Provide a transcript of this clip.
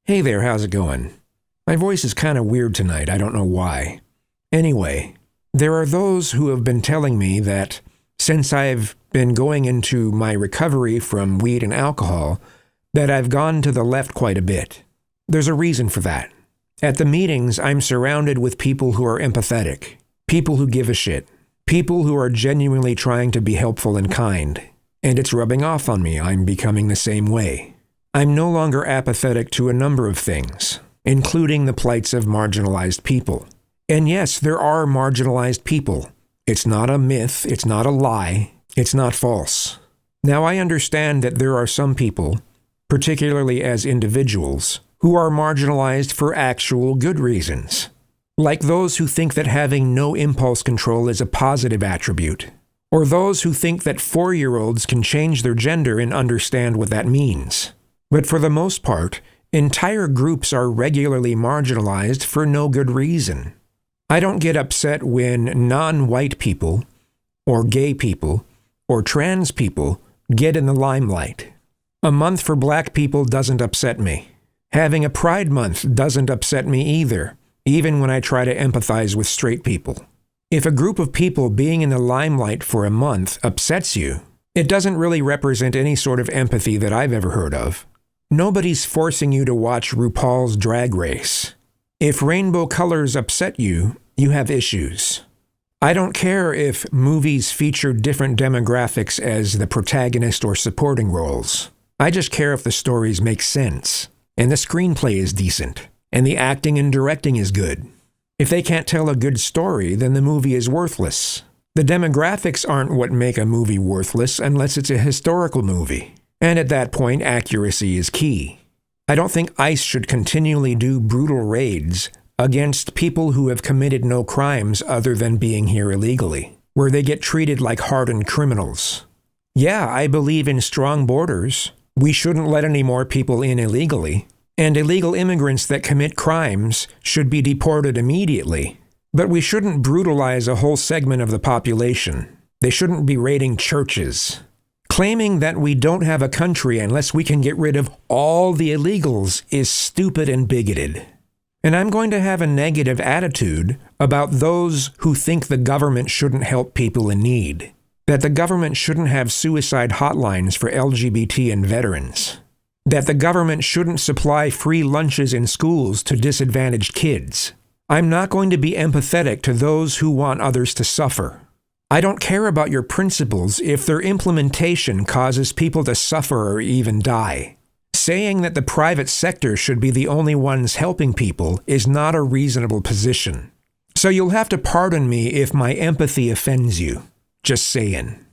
Hey there, how's it going? My voice is kind of weird tonight, I don't know why. Anyway, there are those who have been telling me that since I've been going into my recovery from weed and alcohol, that I've gone to the left quite a bit. There's a reason for that. At the meetings, I'm surrounded with people who are empathetic, people who give a shit, people who are genuinely trying to be helpful and kind. And it's rubbing off on me, I'm becoming the same way. I'm no longer apathetic to a number of things, including the plights of marginalized people. And yes, there are marginalized people. It's not a myth, it's not a lie, it's not false. Now I understand that there are some people, particularly as individuals, who are marginalized for actual good reasons. Like those who think that having no impulse control is a positive attribute. Or those who think that 4-year-olds can change their gender and understand what that means. But for the most part, entire groups are regularly marginalized for no good reason. I don't get upset when non-white people, or gay people, or trans people get in the limelight. A month for black people doesn't upset me. Having a Pride Month doesn't upset me either, even when I try to empathize with straight people. If a group of people being in the limelight for a month upsets you, it doesn't really represent any sort of empathy that I've ever heard of. Nobody's forcing you to watch RuPaul's Drag Race. If rainbow colors upset you, you have issues. I don't care if movies feature different demographics as the protagonist or supporting roles. I just care if the stories make sense, and the screenplay is decent, and the acting and directing is good. If they can't tell a good story, then the movie is worthless. The demographics aren't what make a movie worthless unless it's a historical movie. And at that point, accuracy is key. I don't think ICE should continually do brutal raids against people who have committed no crimes other than being here illegally, where they get treated like hardened criminals. Yeah, I believe in strong borders. We shouldn't let any more people in illegally. And illegal immigrants that commit crimes should be deported immediately. But we shouldn't brutalize a whole segment of the population. They shouldn't be raiding churches. Claiming that we don't have a country unless we can get rid of all the illegals is stupid and bigoted. And I'm going to have a negative attitude about those who think the government shouldn't help people in need. That the government shouldn't have suicide hotlines for LGBT and veterans. That the government shouldn't supply free lunches in schools to disadvantaged kids. I'm not going to be empathetic to those who want others to suffer. I don't care about your principles if their implementation causes people to suffer or even die. Saying that the private sector should be the only ones helping people is not a reasonable position. So you'll have to pardon me if my empathy offends you. Just saying.